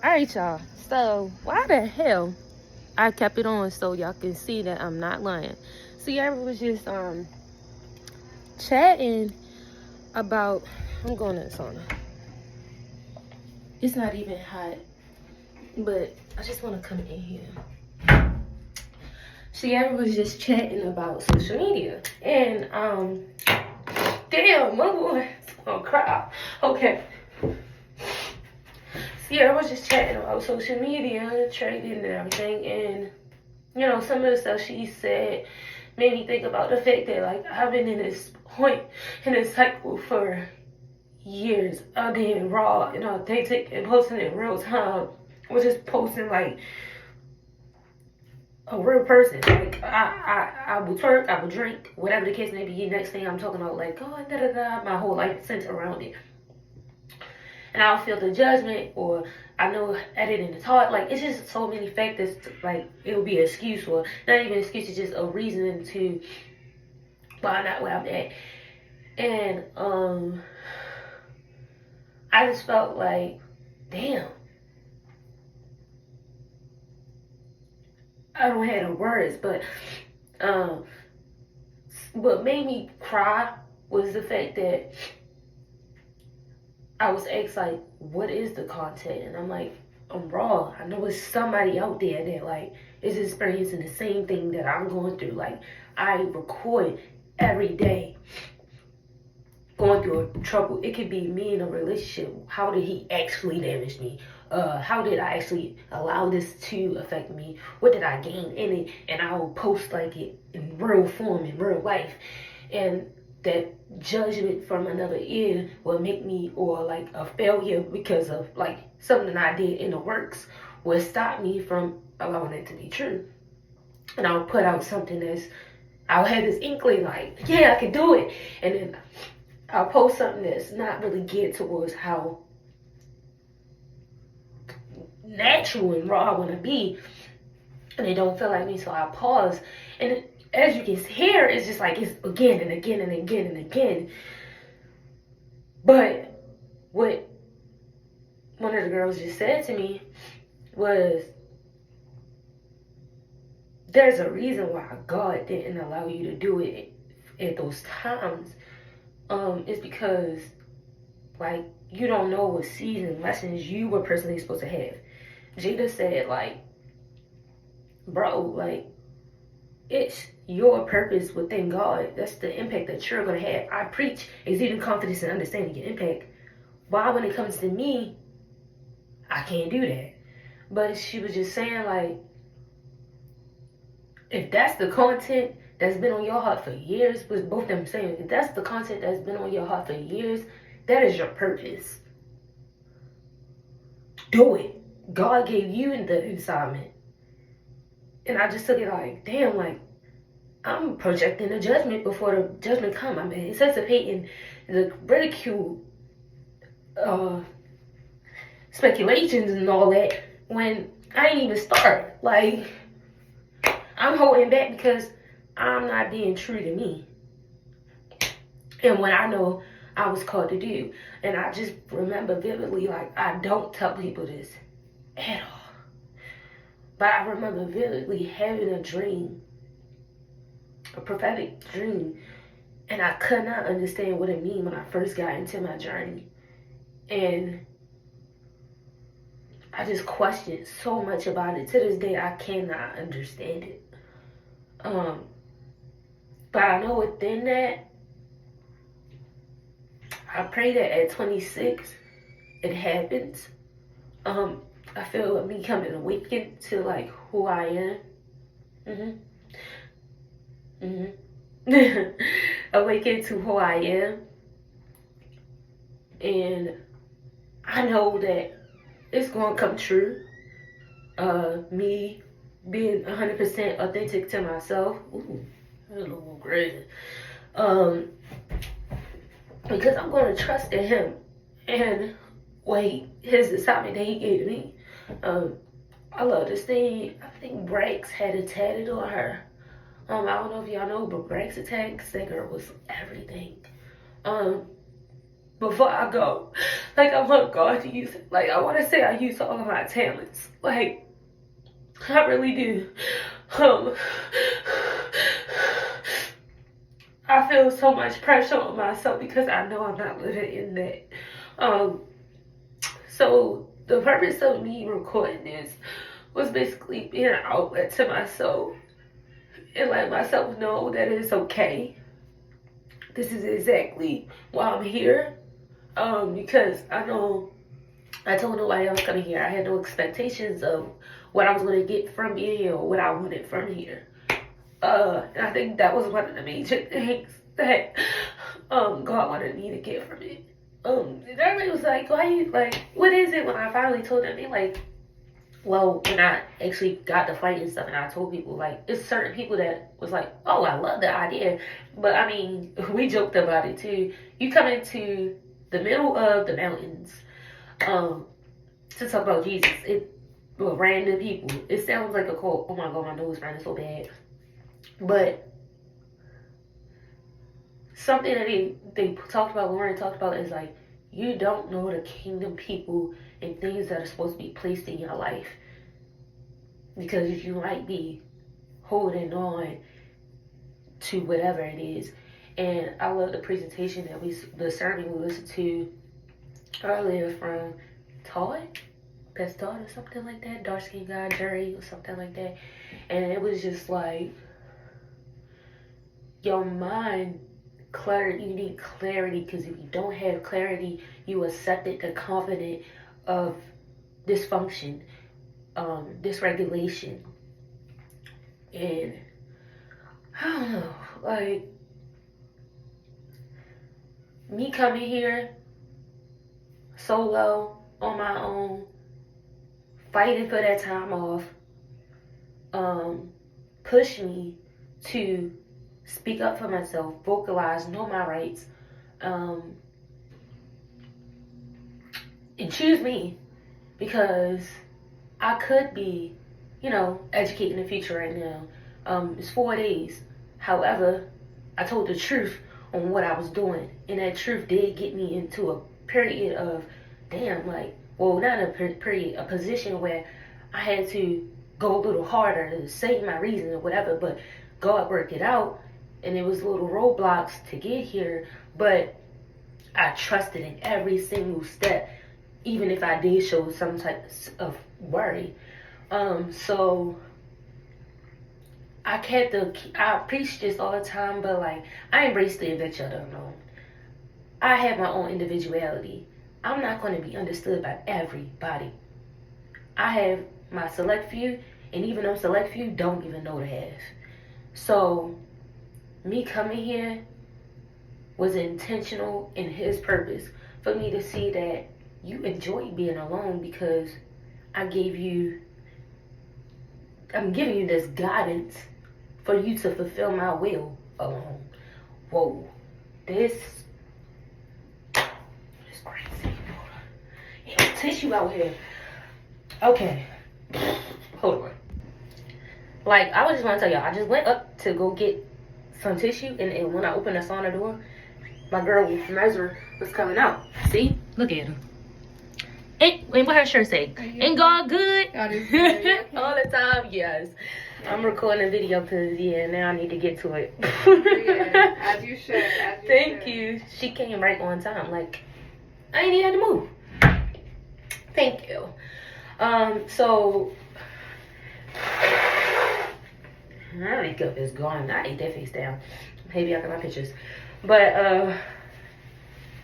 Alright, y'all. So, why the hell I kept it on so y'all can see that I'm not lying. See, I was just chatting about. I'm going to the sauna. It's not even hot, but I just want to come in here. See, I was just chatting about social media, and damn, my boy's gonna cry. Okay. See, I was just chatting about social media, trading and everything, and some of the stuff she said made me think about the fact that, like, I've been in this point, in this cycle for years of being raw and authentic and posting in real time, or just posting like a real person. Like, I would twerk, I would drink, whatever the case may be. Next thing I'm talking about, like, oh, da da da, my whole life centered around it. And I don't feel the judgment, or I know editing is hard. Like, it's just so many factors. Like, it would be an excuse, or not even an excuse, it's just a reason to why I'm not where I'm at. And I just felt like, damn, I don't have the words, but what made me cry was the fact that I was asked, like, what is the content? And I'm like, I'm raw. I know it's somebody out there that, like, is experiencing the same thing that I'm going through. Like, I record every day going through a trouble. It could be me in a relationship. How did he actually damage me? How did I actually allow this to affect me? What did I gain in it? And I will post like it in real form, in real life. And that judgment from another ear will make me, or like a failure because of like something I did in the works, will stop me from allowing it to be true. And I'll put out something I'll have this inkling like, yeah, I can do it. And then I'll post something that's not really geared towards how natural and raw I want to be. And they don't feel like me, so I pause. And as you can hear, it's just like, it's again and again and again and again. But what one of the girls just said to me was, there's a reason why God didn't allow you to do it at those times. It's because, like, you don't know what seeds and lessons you were personally supposed to have. Jada said, like, bro, like, it's your purpose within God. That's the impact that you're going to have. I preach exceeding confidence and understanding your impact. Why, when it comes to me, I can't do that? But she was just saying, like, if that's the content that's been on your heart for years, with both them saying, if that's the content that's been on your heart for years, that is your purpose. Do it. God gave you the assignment. And I just took it like, damn, like, I'm projecting the judgment before the judgment come. I'm anticipating the ridicule, speculations and all that when I ain't even start. Like, I'm holding back because I'm not being true to me and what I know I was called to do. And I just remember vividly, like, I don't tell people this at all, but I remember vividly having a dream, a prophetic dream, and I could not understand what it meant when I first got into my journey. And I just questioned so much about it. To this day, I cannot understand it. But I know within that, I pray that at 26, it happens. I feel me coming awakened to, like, who I am. Awakened to who I am. And I know that it's going to come true. Me being 100% authentic to myself. Ooh, that's a little crazy. Because I'm going to trust in him and wait his assignment that he gave me. I love this thing. I think Brax had it tatted on her. I don't know if y'all know, but Brax attacks, that girl was everything. before I go. Like, I want God to use it. Like, I want to say I use all of my talents. Like, I really do. Um, I feel so much pressure on myself because I know I'm not living in that. So the purpose of me recording this was basically being an outlet to myself and let myself know that it's okay. This is exactly why I'm here. Because I know I told nobody else coming here. I had no expectations of what I was going to get from being here or what I wanted from here. And I think that was one of the major things that God wanted me to get from it. And everybody was like, why you, like, what is it? When I finally told them, they like, well, when I actually got to fight and stuff, and I told people, like, it's certain people that was like, oh, I love the idea. But I mean, we joked about it too. You come into the middle of the mountains to talk about Jesus. Well, random people. It sounds like a cult. Oh my God, my nose running so bad. But something that they talked about, Lauren talked about, is like, you don't know the kingdom people and things that are supposed to be placed in your life because you might be holding on to whatever it is. And I love the presentation that the sermon we listened to earlier from Todd, Pastor Todd or something like that, dark skinned guy, Jerry or something like that. And it was just like, your mind, clarity, you need clarity, because if you don't have clarity, you accepted the confidence of dysfunction, dysregulation. And I don't know, like, me coming here solo on my own, fighting for that time off, pushed me to speak up for myself, vocalize, know my rights, and choose me, because I could be, educating the future right now. It's 4 days. However, I told the truth on what I was doing, and that truth did get me into a period of, not a period, a position where I had to go a little harder to say my reasons or whatever, but God worked it out, and it was little roadblocks to get here, but I trusted in every single step, even if I did show some type of worry. So I preach this all the time, but like, I embrace the adventure of the unknown. I have my own individuality. I'm not going to be understood by everybody. I have my select few, and even those select few don't even know the half. So me coming here was intentional in his purpose for me to see that you enjoy being alone, because I'm giving you this guidance for you to fulfill my will alone. Whoa, this is crazy. Yeah, tissue out here. Okay, hold on. Like, I was just want to tell y'all, I just went up to go get some tissue, and when I opened the sauna door, my girl Mesra was coming out. See? Look at her. And what her shirt say? Ain't God good? God is good. All the time, yes. I'm recording a video because, now I need to get to it. Yeah, as you should. Thank you. She came right on time. Like, I ain't even had to move. Thank you. So, my makeup is gone. I ate that face down. Maybe I got my pictures. But, I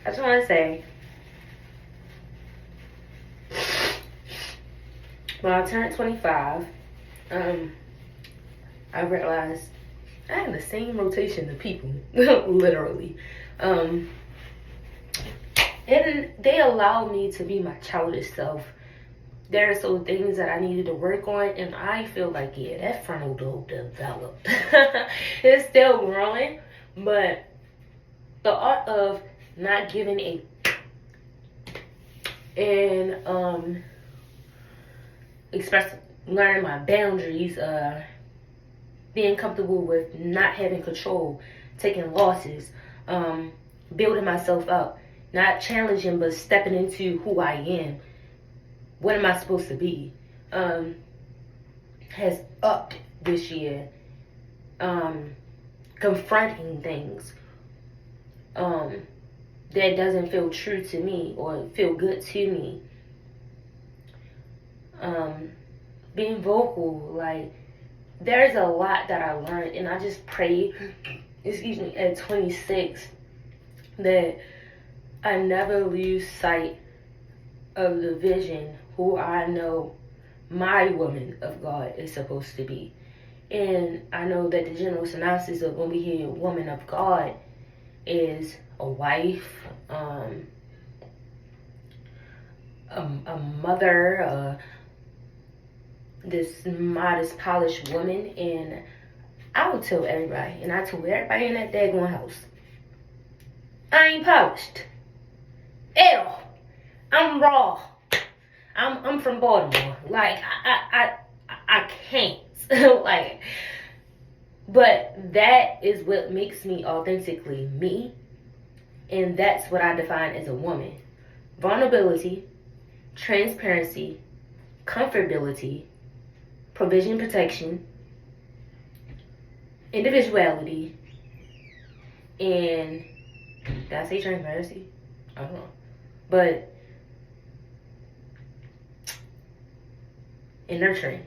just want to say, when I turned 25, I realized I have the same rotation of people, literally. And they allowed me to be my childish self. There are some things that I needed to work on, and I feel like, that frontal lobe developed. It's still growing, but the art of not giving a and learning my boundaries, being comfortable with not having control, taking losses, building myself up, not challenging, but stepping into who I am. What am I supposed to be? Has upped this year. Confronting things that doesn't feel true to me or feel good to me. Being vocal, like, there's a lot that I learned, and I just pray, at 26, that I never lose sight of the vision, who I know my woman of God is supposed to be. And I know that the general synopsis of when we hear woman of God is a wife, a mother, this modest, polished woman. And I would tell everybody, and I told everybody in that daggone house, I ain't polished at all. I'm raw. I'm from Baltimore. Like, I can't. Like, but that is what makes me authentically me, and that's what I define as a woman. Vulnerability, transparency, comfortability, provision, protection, individuality, and did I say transparency? I don't know. But and nurturing.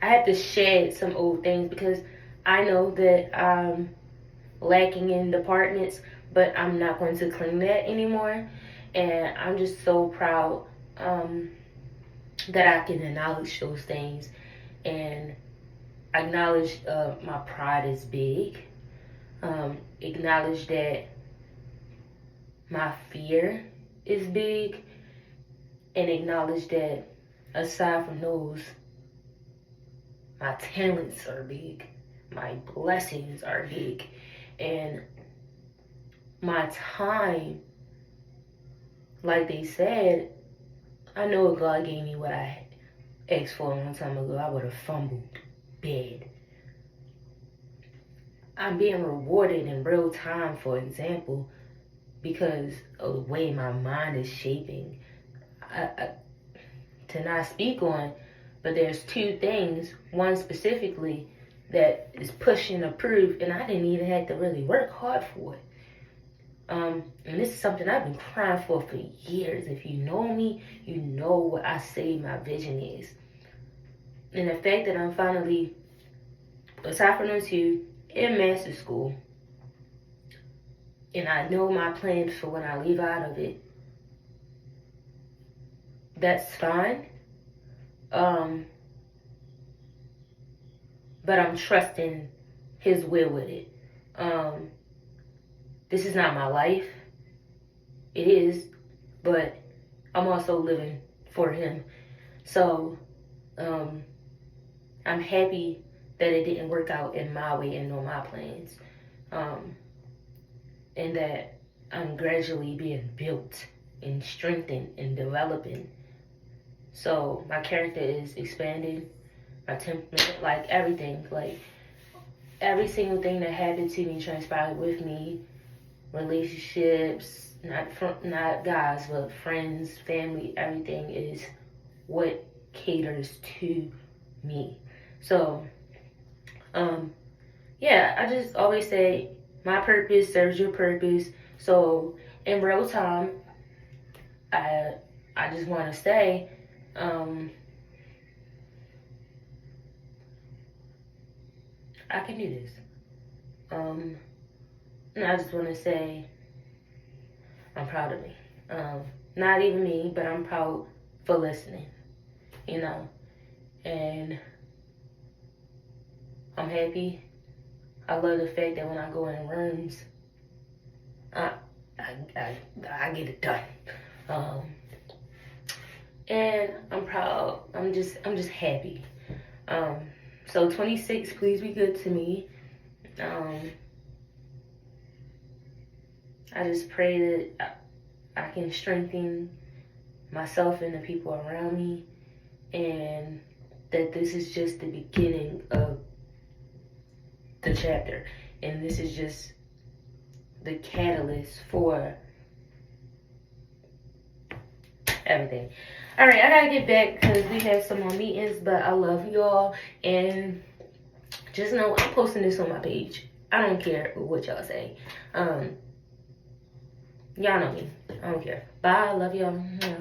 I have to shed some old things because I know that I'm lacking in departments, but I'm not going to claim that anymore. And I'm just so proud that I can acknowledge those things and acknowledge my pride is big. Acknowledge that my fear is big, and acknowledge that aside from those, my talents are big, my blessings are big, and my time, like they said, I know if God gave me what I asked for a long time ago, I would have fumbled bad. I'm being rewarded in real time, for example, because of the way my mind is shaping. To not speak on, but there's two things, one specifically that is pushing to prove, and I didn't even have to really work hard for it. And this is something I've been crying for years. If you know me, you know what I say my vision is. And the fact that I'm finally, aside from those two, in master's school, and I know my plans for when I leave out of it, that's fine. But I'm trusting his will with it. This is not my life. It is, but I'm also living for him. So, I'm happy that it didn't work out in my way and on my plans. And that I'm gradually being built and strengthened and developing. So my character is expanding, my temperament, like everything, like every single thing that happened to me transpired with me. Relationships, not guys, but friends, family, everything is what caters to me. So, yeah, I just always say my purpose serves your purpose. So in real time, I just want to say, I can do this. And I just want to say I'm proud of me. Not even me, but I'm proud for listening, you know. And I'm happy. I love the fact that when I go in rooms, I get it done. And I'm proud. I'm just happy. So 26, please be good to me. I just pray that I can strengthen myself and the people around me, and that this is just the beginning of the chapter, and this is just the catalyst for everything. All right, I gotta get back because we have some more meetings, but I love y'all, and just know I'm posting this on my page. I don't care what y'all say. Y'all know me. I don't care. Bye. I love y'all. Yeah.